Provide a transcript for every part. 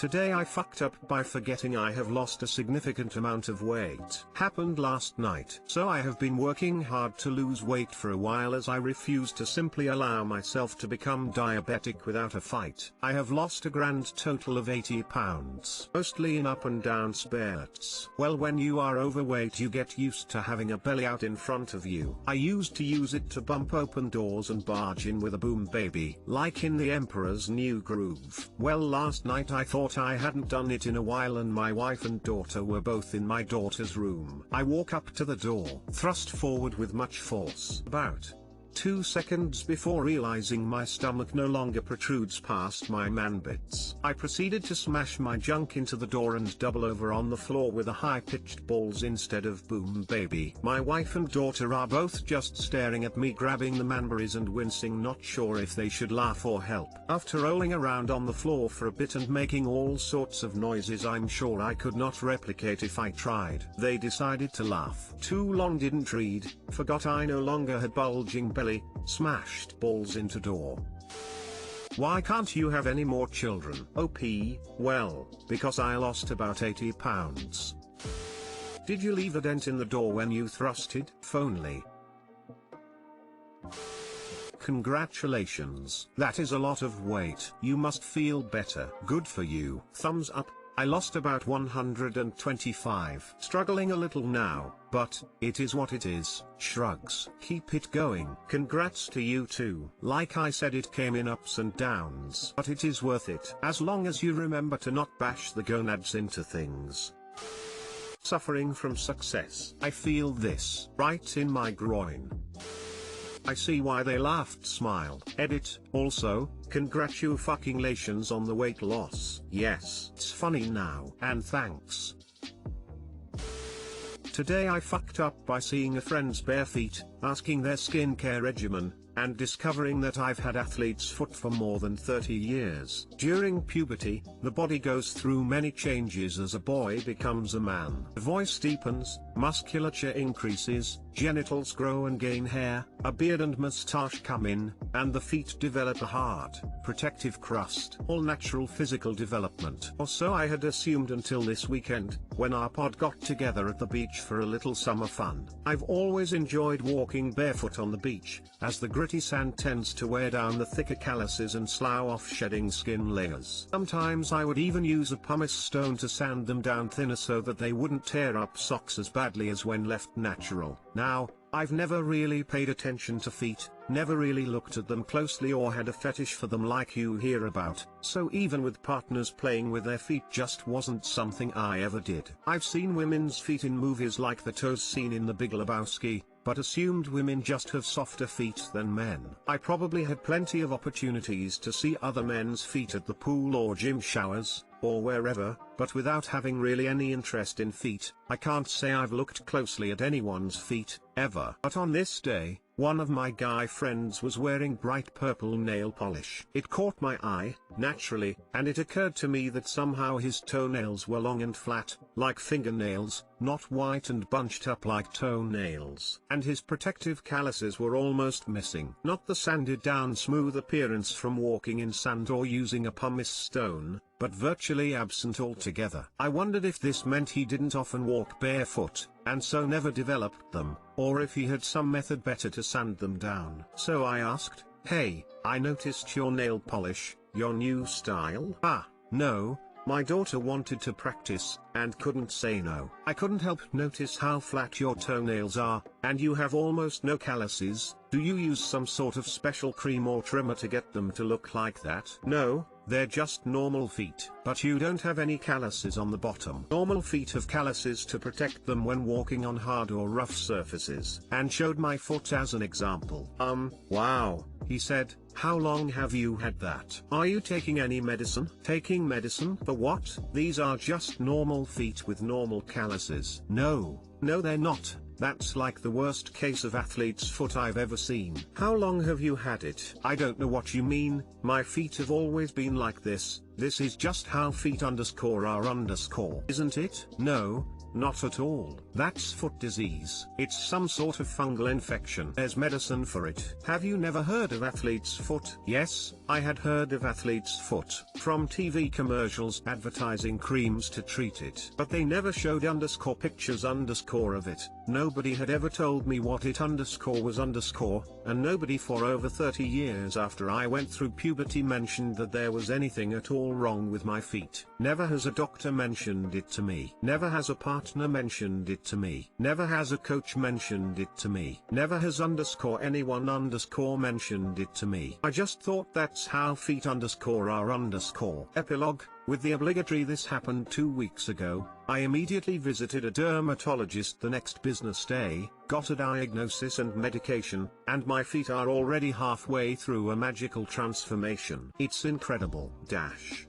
Today I fucked up by forgetting I have lost a significant amount of weight. Happened last night. So I have been working hard to lose weight for a while as I refuse to simply allow myself to become diabetic without a fight. I have lost a grand total of 80 pounds. Mostly in up and down spurts. Well, when you are overweight you get used to having a belly out in front of you. I used to use it to bump open doors and barge in with a boom baby, like in the Emperor's New Groove. Well, last night I thought I hadn't done it in a while and my wife and daughter were both in my daughter's room. I walk up to the door, thrust forward with much force. About 2 seconds before realizing my stomach no longer protrudes past my manbits. I proceeded to smash my junk into the door and double over on the floor with a high-pitched balls instead of boom baby. My wife and daughter are both just staring at me grabbing the manberries and wincing, not sure if they should laugh or help. After rolling around on the floor for a bit and making all sorts of noises I'm sure I could not replicate if I tried, they decided to laugh. Too long didn't read, forgot I no longer had bulging belly, smashed balls into door. Why can't you have any more children? OP, well, because I lost about 80 pounds. Did you leave a dent in the door when you thrusted? If only. Congratulations. That is a lot of weight. You must feel better. Good for you. Thumbs up. I lost about 125. Struggling a little now, but it is what it is. Shrugs. Keep it going. Congrats to you too. Like I said, it came in ups and downs, but it is worth it. As long as you remember to not bash the gonads into things. Suffering from success. I feel this right in my groin. I see why they laughed. Smile. Edit. Also, congratulations on the weight loss. Yes, it's funny now. And thanks. Today I fucked up by seeing a friend's bare feet, asking their skincare regimen, and discovering that I've had athlete's foot for more than 30 years. During puberty, the body goes through many changes as a boy becomes a man. The voice deepens, musculature increases, genitals grow and gain hair, a beard and moustache come in, and the feet develop a hard, protective crust. All natural physical development. Or so I had assumed until this weekend, when our pod got together at the beach for a little summer fun. I've always enjoyed walking barefoot on the beach, as the gritty sand tends to wear down the thicker calluses and slough off shedding skin layers. Sometimes I would even use a pumice stone to sand them down thinner so that they wouldn't tear up socks as badly as when left natural. Now, I've never really paid attention to feet, never really looked at them closely or had a fetish for them like you hear about, so even with partners playing with their feet just wasn't something I ever did. I've seen women's feet in movies like the toes scene in The Big Lebowski, but assumed women just have softer feet than men. I probably had plenty of opportunities to see other men's feet at the pool or gym showers, or wherever, but without having really any interest in feet, I can't say I've looked closely at anyone's feet, ever. But on this day, one of my guy friends was wearing bright purple nail polish. It caught my eye, naturally, and it occurred to me that somehow his toenails were long and flat, like fingernails, not white and bunched up like toenails. And his protective calluses were almost missing. Not the sanded down smooth appearance from walking in sand or using a pumice stone, but virtually absent altogether. I wondered if this meant he didn't often walk barefoot, and so never developed them, or if he had some method better to sand them down. So I asked, "Hey, I noticed your nail polish, your new style?" "Ah, no, my daughter wanted to practice, and couldn't say no." "I couldn't help notice how flat your toenails are, and you have almost no calluses. Do you use some sort of special cream or trimmer to get them to look like that?" "No, they're just normal feet." "But you don't have any calluses on the bottom." "Normal feet have calluses to protect them when walking on hard or rough surfaces." And showed my foot as an example. Wow, he said, "How long have you had that? Are you taking any medicine?" "Taking medicine? For what?" "These are just normal feet with normal calluses." No, they're not. That's like the worst case of athlete's foot I've ever seen." "How long have you had it?" "I don't know what you mean, my feet have always been like this. This is just how feet _are_, isn't it?" "No, not at all. That's foot disease. It's some sort of fungal infection. There's medicine for it. Have you never heard of athlete's foot? Yes, I had heard of athlete's foot from TV commercials advertising creams to treat it. But they never showed pictures of it. Nobody had ever told me what it was and nobody for over 30 years after I went through puberty mentioned that there was anything at all wrong with my feet. Never has a doctor mentioned it to me. Never has a partner mentioned it to me. Never has a coach mentioned it to me. Never has anyone mentioned it to me. I just thought that's how feet are . Epilogue. With the obligatory "this happened 2 weeks ago," I immediately visited a dermatologist the next business day, got a diagnosis and medication, and my feet are already halfway through a magical transformation. It's incredible.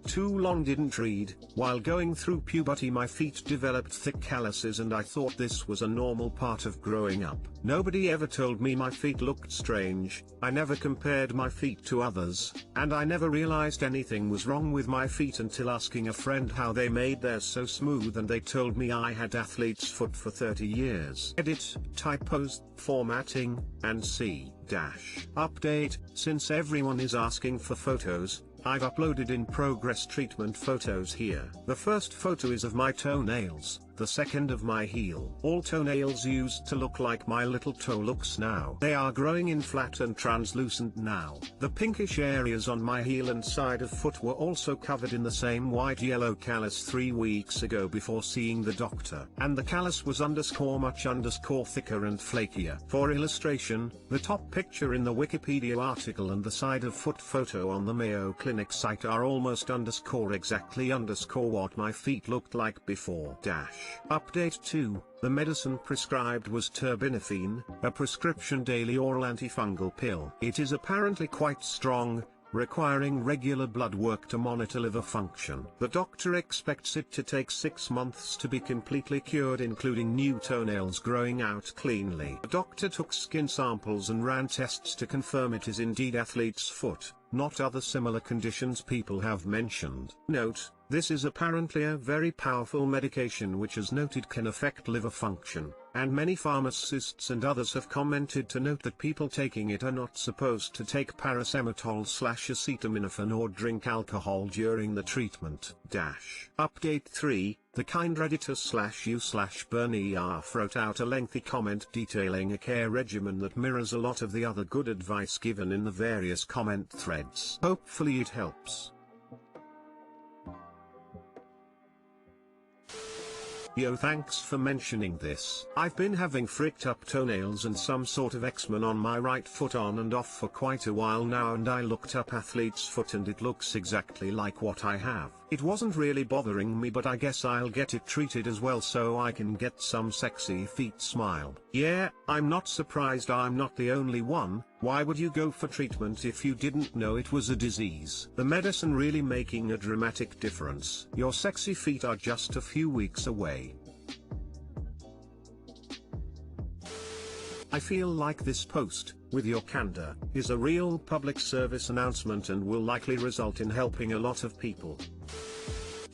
Too long didn't read. While going through puberty my feet developed thick calluses and I thought this was a normal part of growing up. Nobody ever told me my feet looked strange, I never compared my feet to others, and I never realized anything was wrong with my feet until asking a friend how they made theirs so smooth, and they told me I had athlete's foot for 30 years. Edit, typos, formatting, and C-. Update. Since everyone is asking for photos, I've uploaded in progress treatment photos here. The first photo is of my toenails, the second of my heel. All toenails used to look like my little toe looks now. They are growing in flat and translucent now. The pinkish areas on my heel and side of foot were also covered in the same white-yellow callus 3 weeks ago before seeing the doctor. And the callus was much thicker and flakier. For illustration, the top picture in the Wikipedia article and the side of foot photo on the Mayo Clinic site are almost exactly what my feet looked like before. Update 2. The medicine prescribed was terbinafine, a prescription daily oral antifungal pill. It is apparently quite strong, requiring regular blood work to monitor liver function. The doctor expects it to take 6 months to be completely cured, including new toenails growing out cleanly. The doctor took skin samples and ran tests to confirm it is indeed athlete's foot, not other similar conditions people have mentioned. Note, this is apparently a very powerful medication which as noted can affect liver function, and many pharmacists and others have commented to note that people taking it are not supposed to take paracetamol/acetaminophen or drink alcohol during the treatment. Update 3. The kind Redditor/you/Bernie Arf wrote out a lengthy comment detailing a care regimen that mirrors a lot of the other good advice given in the various comment threads. Hopefully it helps. Yo, thanks for mentioning this. I've been having fricked up toenails and some sort of eczema on my right foot on and off for quite a while now, and I looked up athlete's foot and it looks exactly like what I have. It wasn't really bothering me, but I guess I'll get it treated as well so I can get some sexy feet smile. Yeah, I'm not surprised I'm not the only one. Why would you go for treatment if you didn't know it was a disease? The medicine really making a dramatic difference. Your sexy feet are just a few weeks away. I feel like this post, with your candor, is a real public service announcement and will likely result in helping a lot of people.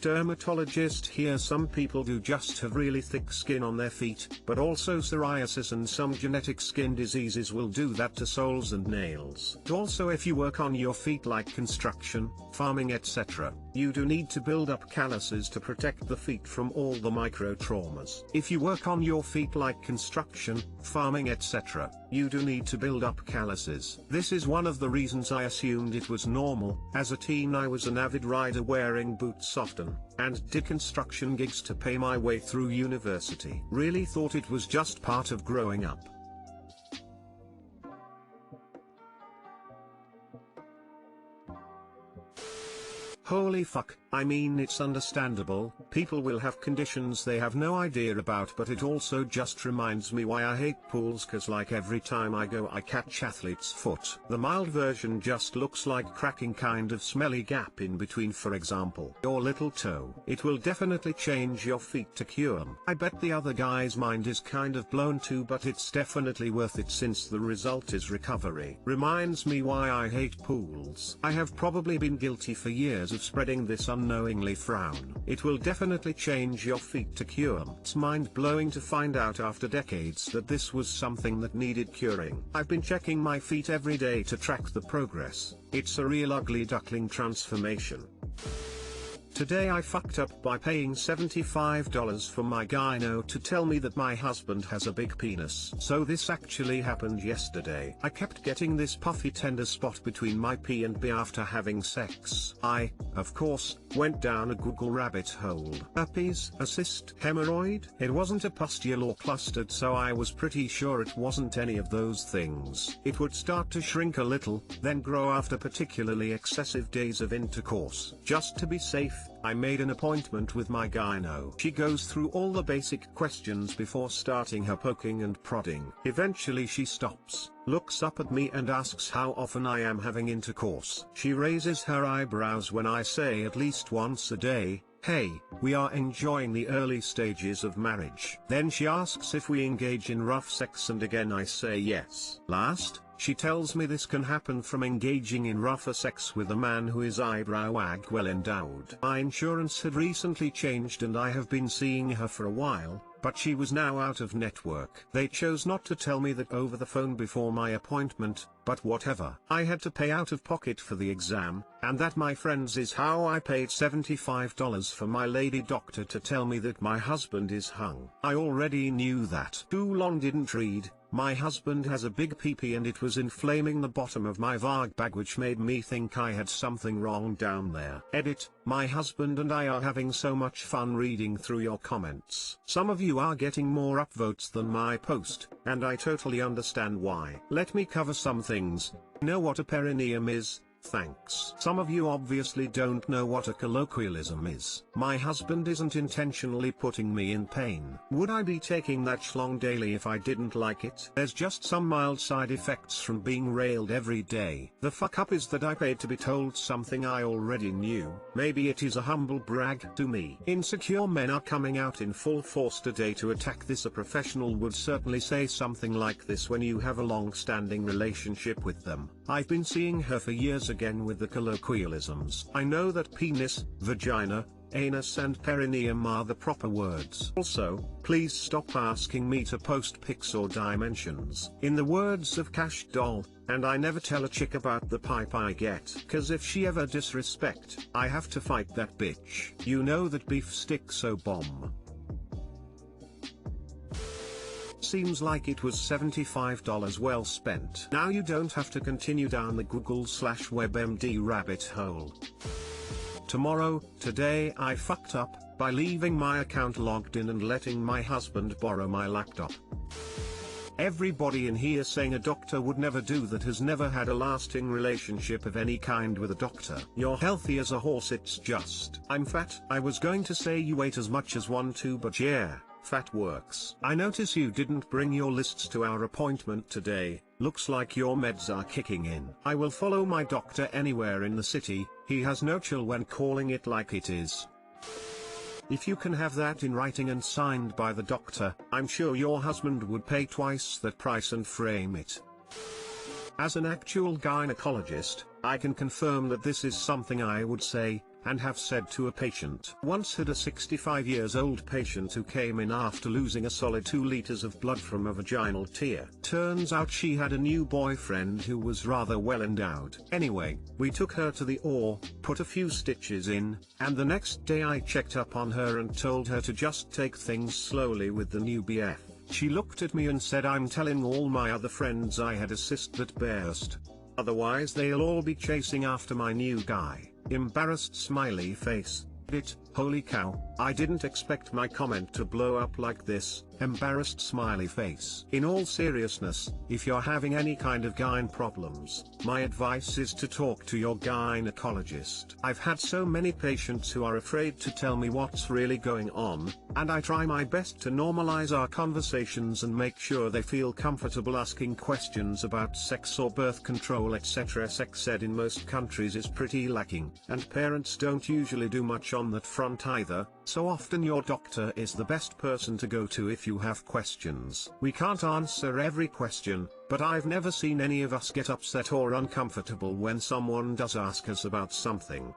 Dermatologist here. Some people do just have really thick skin on their feet, but also psoriasis and some genetic skin diseases will do that to soles and nails. Also, if you work on your feet like construction, farming, etc., you do need to build up calluses to protect the feet from all the micro traumas. If you work on your feet like construction, farming, etc., you do need to build up calluses. This is one of the reasons I assumed it was normal. As a teen I was an avid rider wearing boots often, and did construction gigs to pay my way through university. Really thought it was just part of growing up. Holy fuck, I mean it's understandable, people will have conditions they have no idea about, but it also just reminds me why I hate pools, cause like every time I go I catch athlete's foot. The mild version just looks like cracking kind of smelly gap in between, for example, your little toe. It will definitely change your feet to cure them. I bet the other guy's mind is kind of blown too, but it's definitely worth it since the result is recovery. Reminds me why I hate pools. I have probably been guilty for years of spreading this unknowingly frown. It will definitely change your feet to cure. It's mind-blowing to find out after decades that this was something that needed curing. I've been checking my feet every day to track the progress. It's a real ugly duckling transformation. Today I fucked up by paying $75 for my gyno to tell me that my husband has a big penis. So this actually happened yesterday. I kept getting this puffy tender spot between my P and B after having sex. I, of course, went down a Google rabbit hole. Herpes, a cyst, hemorrhoid? It wasn't a pustule or clustered, so I was pretty sure it wasn't any of those things. It would start to shrink a little, then grow after particularly excessive days of intercourse. Just to be safe, I made an appointment with my gyno. She goes through all the basic questions before starting her poking and prodding. Eventually she stops, looks up at me and asks how often I am having intercourse. She raises her eyebrows when I say at least once a day. Hey, we are enjoying the early stages of marriage. Then she asks if we engage in rough sex, and again I say yes. Last, she tells me this can happen from engaging in rougher sex with a man who is eyebrow wag well endowed. My insurance had recently changed and I have been seeing her for a while, but she was now out of network. They chose not to tell me that over the phone before my appointment, but whatever. I had to pay out of pocket for the exam, and that, my friends, is how I paid $75 for my lady doctor to tell me that my husband is hung. I already knew that. Too long didn't read. My husband has a big pee-pee and it was inflaming the bottom of my vag bag, which made me think I had something wrong down there. Edit, my husband and I are having so much fun reading through your comments. Some of you are getting more upvotes than my post, and I totally understand why. Let me cover some things. Know what a perineum is? Thanks. Some of you obviously don't know what a colloquialism is. My husband isn't intentionally putting me in pain. Would I be taking that schlong daily if I didn't like it? There's just some mild side effects from being railed every day. The fuck up is that I paid to be told something I already knew. Maybe it is a humble brag to me. Insecure men are coming out in full force today to attack this. A professional would certainly say something like this when you have a long-standing relationship with them. I've been seeing her for years again with the colloquialisms. I know that penis, vagina, anus and perineum are the proper words. Also, please stop asking me to post pics or dimensions. In the words of Cash Doll, and I never tell a chick about the pipe I get, cause if she ever disrespect, I have to fight that bitch. You know that beef sticks so bomb. Seems like it was $75 well spent. Now you don't have to continue down the Google/WebMD rabbit hole. Today I fucked up by leaving my account logged in and letting my husband borrow my laptop. Everybody in here saying a doctor would never do that has never had a lasting relationship of any kind with a doctor. You're healthy as a horse, it's just. I'm fat. I was going to say you ate as much as 1-2, but yeah. Fat works. I notice you didn't bring your lists to our appointment today. Looks like your meds are kicking in. I will follow my doctor anywhere in the city. He has no chill when calling it like it is. If you can have that in writing and signed by the doctor, I'm sure your husband would pay twice that price and frame it. As an actual gynecologist, I can confirm that this is something I would say, and have said to a patient. Once had a 65-years-old patient who came in after losing a solid 2 liters of blood from a vaginal tear. Turns out she had a new boyfriend who was rather well endowed. Anyway, we took her to the OR, put a few stitches in, and the next day I checked up on her and told her to just take things slowly with the new BF. She looked at me and said, I'm telling all my other friends I had a cyst that burst. Otherwise they'll all be chasing after my new guy. Embarrassed smiley face. Holy cow, I didn't expect my comment to blow up like this. Embarrassed smiley face. In all seriousness, if you're having any kind of gyne problems, my advice is to talk to your gynecologist. I've had so many patients who are afraid to tell me what's really going on, and I try my best to normalize our conversations and make sure they feel comfortable asking questions about sex or birth control, etc. Sex ed in most countries is pretty lacking, and parents don't usually do much on that front either, so often your doctor is the best person to go to if you have questions. We can't answer every question, but I've never seen any of us get upset or uncomfortable when someone does ask us about something.